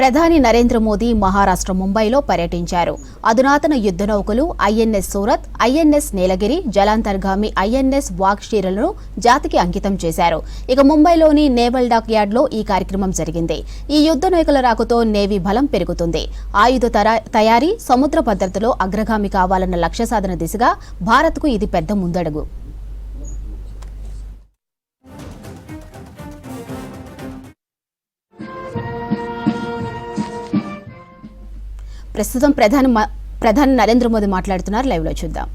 ప్రధాని నరేంద్ర మోదీ మహారాష్ట్ర ముంబైలో పర్యటించారు. అధునాతన యుద్ధ నౌకలు ఐఎన్ఎస్ సూరత్, ఐఎన్ఎస్ నీలగిరి, జలాంతర్గామి ఐఎన్ఎస్ వాగ్షీరలను జాతికి అంకితం చేశారు. ఇక ముంబైలోని నేవల్ డాక్ యార్డ్లో ఈ కార్యక్రమం జరిగింది. ఈ యుద్ధ నౌకల రాకతో నేవీ బలం పెరుగుతుంది. ఆయుధ తయారీ, సముద్ర భద్రతలో అగ్రగామి కావాలన్న లక్ష్య సాధన దిశగా భారత్కు ఇది పెద్ద ముందడుగు. ప్రస్తుతం ప్రధాని నరేంద్ర మోదీ మాట్లాడుతున్నారు. లైవ్ లో చూద్దాం.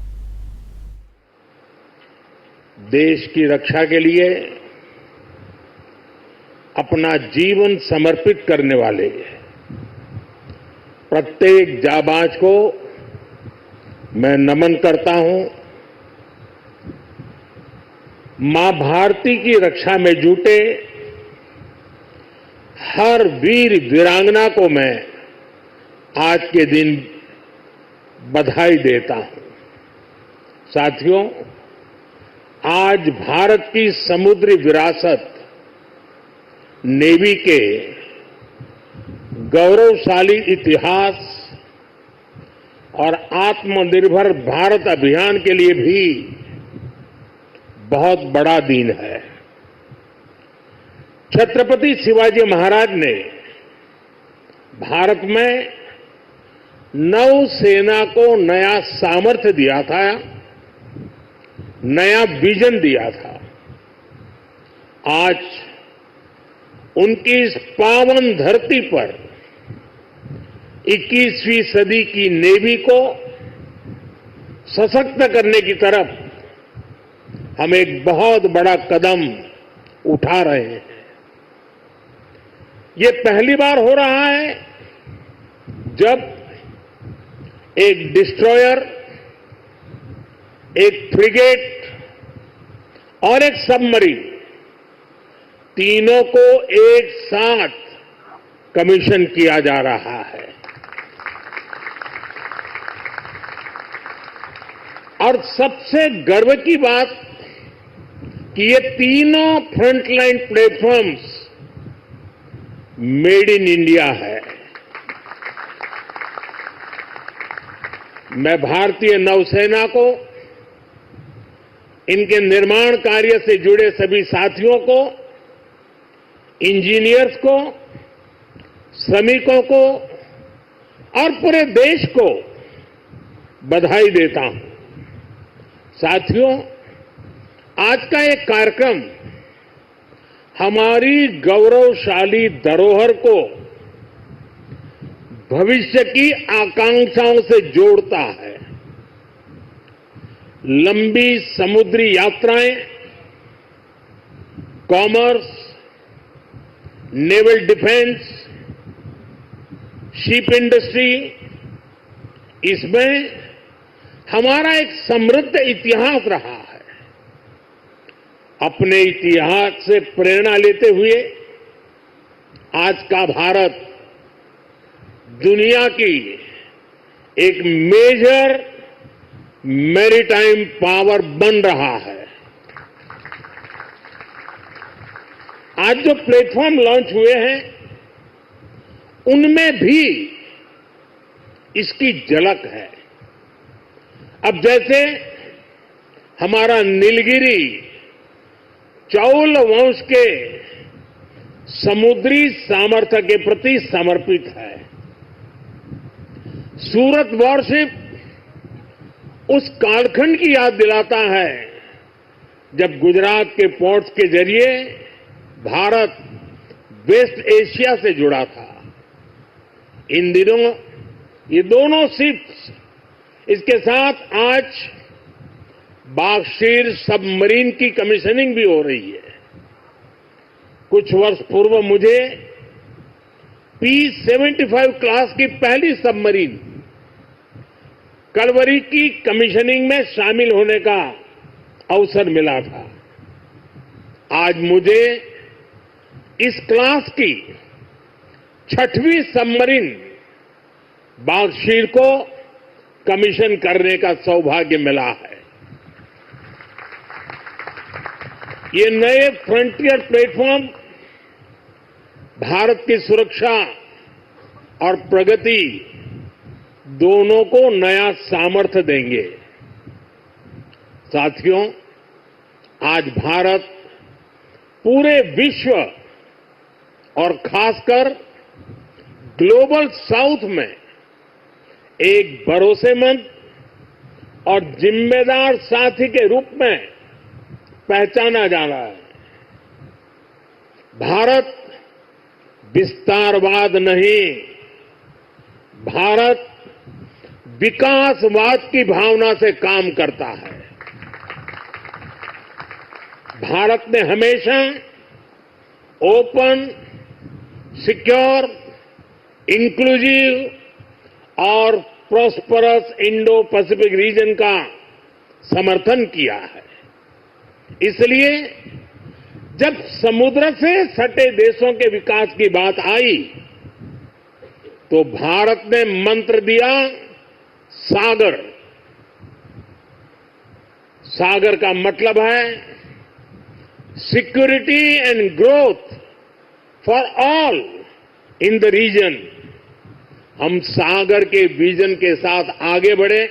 देश की रक्षा के लिए अपना जीवन समर्पित करने वाले प्रत्येक जाबाज को मैं नमन करता हूं. मां भारती की रक्षा में जुटे हर वीर वीरांगना को मैं आज के दिन बधाई देता हूं. साथियों, आज भारत की समुद्री विरासत नेवी के गौरवशाली इतिहास और आत्मनिर्भर भारत अभियान के लिए भी बहुत बड़ा दिन है. छत्रपति शिवाजी महाराज ने भारत में नौसेना को नया सामर्थ्य दिया था, नया विजन दिया था. आज उनकी इस पावन धरती पर 21वीं सदी की नेवी को सशक्त करने की तरफ हम एक बहुत बड़ा कदम उठा रहे हैं. ये पहली बार हो रहा है जब एक डिस्ट्रॉयर, एक फ्रिगेट और एक सबमरीन तीनों को एक साथ कमीशन किया जा रहा है. और सबसे गर्व की बात कि ये तीनों frontline platforms made in India है. मैं भारतीय नौसेना को, इनके निर्माण कार्य से जुड़े सभी साथियों को, इंजीनियर्स को, श्रमिकों को और पूरे देश को बधाई देता हूं. साथियों, आज का एक कार्यक्रम हमारी गौरवशाली धरोहर को भविष्य की आकांक्षाओं से जोड़ता है. लंबी समुद्री यात्राएं, commerce, naval defence, ship industry, इसमें हमारा एक समृद्ध इतिहास रहा है. अपने इतिहास से प्रेरणा लेते हुए आज का भारत दुनिया की एक मेजर मैरीटाइम पावर बन रहा है. आज जो प्लेटफॉर्म लॉन्च हुए हैं उनमें भी इसकी झलक है. अब जैसे हमारा नीलगिरी चौल वंश के समुद्री सामर्थ्य के प्रति समर्पित है. सूरत वॉरशिप उस कालखंड की याद दिलाता है जब गुजरात के पोर्ट्स के जरिए भारत वेस्ट एशिया से जुड़ा था. इन दिनों ये दोनों शिप्स, इसके साथ आज वागशीर सबमरीन की कमीशनिंग भी हो रही है. कुछ वर्ष पूर्व मुझे P-75 क्लास की पहली सबमरीन कलवरी की कमीशनिंग में शामिल होने का अवसर मिला था. आज मुझे इस क्लास की 6वीं सबमरीन वागशीर को कमीशन करने का सौभाग्य मिला है. ये नए फ्रंटियर प्लेटफॉर्म भारत की सुरक्षा, और प्रगति दोनों को नया सामर्थ्य देंगे। साथियों, आज भारत पूरे विश्व और खासकर ग्लोबल साउथ में एक भरोसेमंद और जिम्मेदार साथी के रूप में पहचाना जा रहा है। भारत विस्तारवाद नहीं, भारत विकासवाद की भावना से काम करता है। भारत ने हमेशा ओपन, सिक्योर, इंक्लूसिव और प्रॉस्परस इंडो पैसिफिक रीजन का समर्थन किया है। इसलिए जब समुद्र से सटे देशों के विकास की बात आई तो भारत ने मंत्र दिया सागर। सागर का मतलब है security and growth for all in the region. हम सागर के विजन के साथ आगे बढ़े।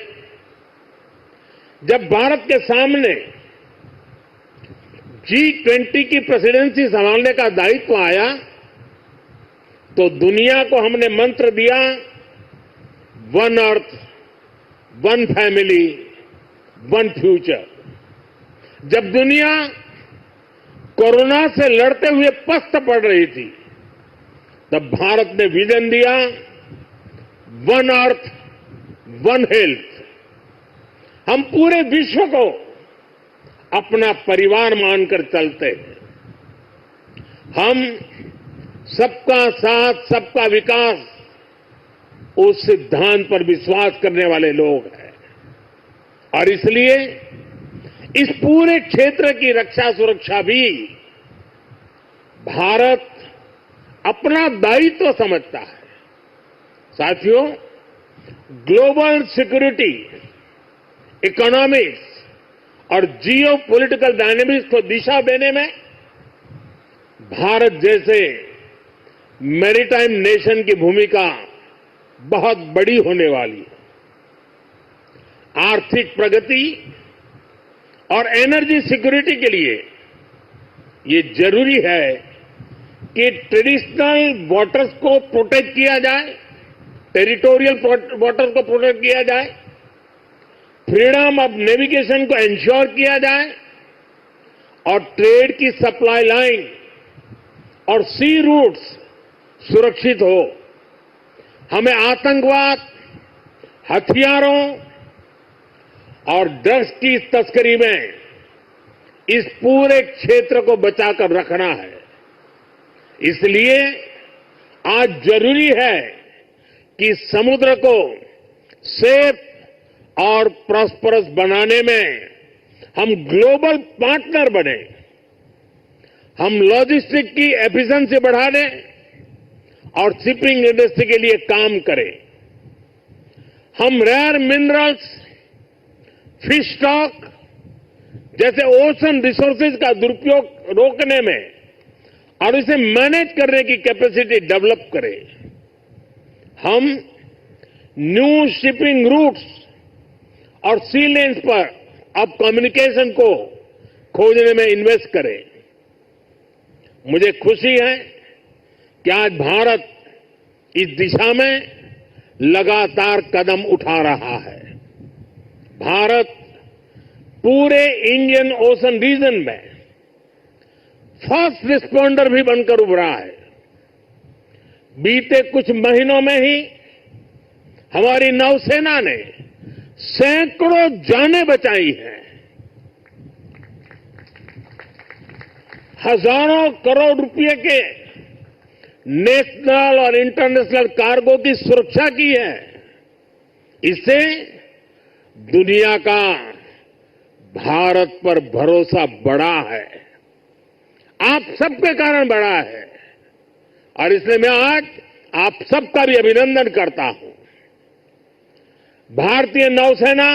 जब भारत के सामने G20 की प्रेसिडेंसी संभालने का दायित्व आया तो दुनिया को हमने मंत्र दिया one earth, one family, one future. जब दुनिया कोरोना से लड़ते हुए पस्त पड़ रही थी तब भारत ने विजन दिया वन अर्थ, वन हेल्थ। हम पूरे विश्व को अपना परिवार मानकर चलते हैं। हम सबका साथ, सबका विकास उस सिद्धांत पर विश्वास करने वाले लोग हैं और इसलिए इस पूरे क्षेत्र की रक्षा सुरक्षा भी भारत अपना दायित्व समझता है। साथियों, ग्लोबल सिक्योरिटी, इकोनॉमिक्स और जियो पॉलिटिकल डायनेमिक्स को दिशा देने में भारत जैसे मैरीटाइम नेशन की भूमिका बहुत बड़ी होने वाली है। आर्थिक प्रगति और एनर्जी सिक्योरिटी के लिए ये जरूरी है कि ट्रेडिशनल वाटर्स को प्रोटेक्ट किया जाए, टेरिटोरियल वाटर को प्रोटेक्ट किया जाए, फ्रीडम ऑफ नेविगेशन को इंश्योर किया जाए और ट्रेड की सप्लाई लाइन और सी रूट्स सुरक्षित हो। हमें आतंकवाद, हथियारों और ड्रग्स की तस्करी में इस पूरे क्षेत्र को बचाकर रखना है। इसलिए आज जरूरी है कि समुद्र को सेफ और प्रॉस्परस बनाने में हम ग्लोबल पार्टनर बने। हम लॉजिस्टिक की एफिशिएंसी बढ़ाने और शिपिंग इंडस्ट्री के लिए काम करें। हम रेयर मिनरल्स, फिश स्टॉक जैसे ओशन रिसोर्सेज का दुरुपयोग रोकने में और इसे मैनेज करने की कैपेसिटी डेवलप करें। हम न्यू शिपिंग रूट्स और सी लेन्स पर अब कम्युनिकेशन को खोजने में इन्वेस्ट करें। मुझे खुशी है कि आज भारत इस दिशा में लगातार कदम उठा रहा है। भारत पूरे इंडियन ओशन रीजन में फर्स्ट रिस्पॉन्डर भी बनकर उभरा है। बीते कुछ महीनों में ही हमारी नौसेना ने सैकड़ों जानें बचाई हैं। हजारों करोड़ रुपए के नेशनल और इंटरनेशनल कार्गो की सुरक्षा की है। इससे दुनिया का भारत पर भरोसा बढ़ा है, आप सबके कारण बढ़ा है और इसलिए मैं आज आप सबका भी अभिनंदन करता हूं। भारतीय नौसेना,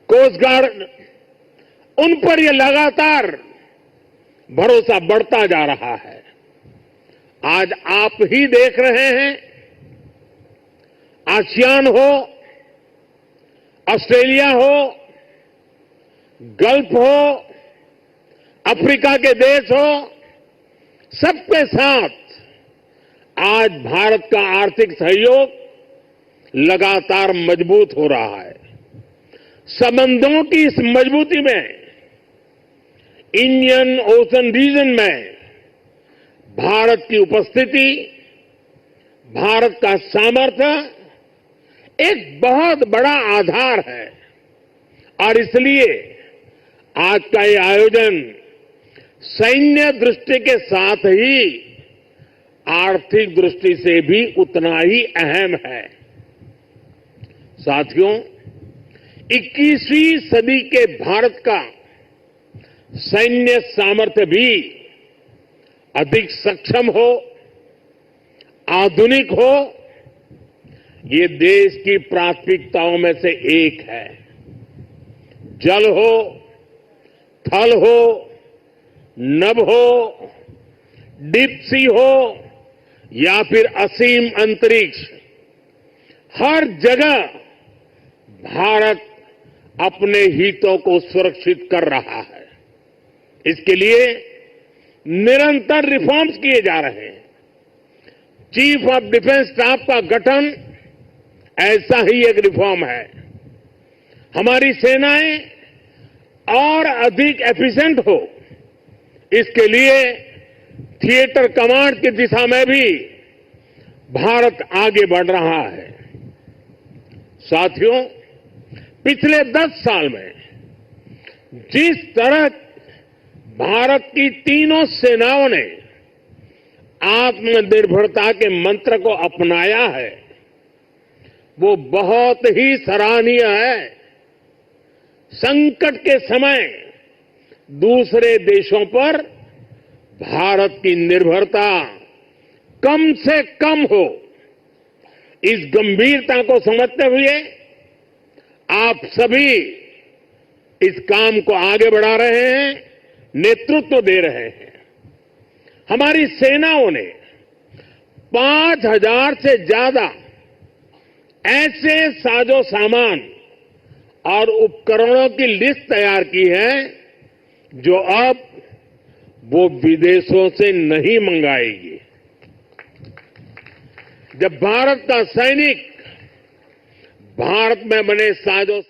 कोस्ट गार्ड, उन पर यह लगातार भरोसा बढ़ता जा रहा है। आज आप ही देख रहे हैं आसियान हो, ऑस्ट्रेलिया हो, गल्फ हो, अफ्रीका के देश हो, सबके साथ आज भारत का आर्थिक सहयोग लगातार मजबूत हो रहा है। संबंधों की इस मजबूती में इंडियन ओशन रीजन में भारत की उपस्थिति, भारत का सामर्थ्य एक बहुत बड़ा आधार है और इसलिए आज का ये आयोजन सैन्य दृष्टि के साथ ही आर्थिक दृष्टि से भी उतना ही अहम है। साथियों, 21वीं सदी के भारत का सैन्य सामर्थ्य भी अधिक सक्षम हो, आधुनिक हो, ये देश की प्राथमिकताओं में से एक है। जल हो, थल हो, नभ हो, डीप सी हो या फिर असीम अंतरिक्ष, हर जगह भारत अपने हितों को सुरक्षित कर रहा है। इसके लिए निरंतर रिफॉर्म्स किए जा रहे हैं। चीफ ऑफ डिफेंस स्टाफ का गठन ऐसा ही एक रिफॉर्म है। हमारी सेनाएं और अधिक एफिशिएंट हो, इसके लिए थिएटर कमांड की दिशा में भी भारत आगे बढ़ रहा है। साथियों, पिछले 10 साल में जिस तरह भारत की तीनों सेनाओं ने आत्मनिर्भरता के मंत्र को अपनाया है, वो बहुत ही सराहनीय है। संकट के समय दूसरे देशों पर भारत की निर्भरता कम से कम हो, इस गंभीरता को समझते हुए आप सभी इस काम को आगे बढ़ा रहे हैं, नेतृत्व दे रहे हैं। हमारी सेनाओं ने 5,000 से ज्यादा ऐसे साजो सामान और उपकरणों की लिस्ट तैयार की है जो अब वो विदेशों से नहीं मंगाएगी। जब भारत का सैनिक भारत में बने साजो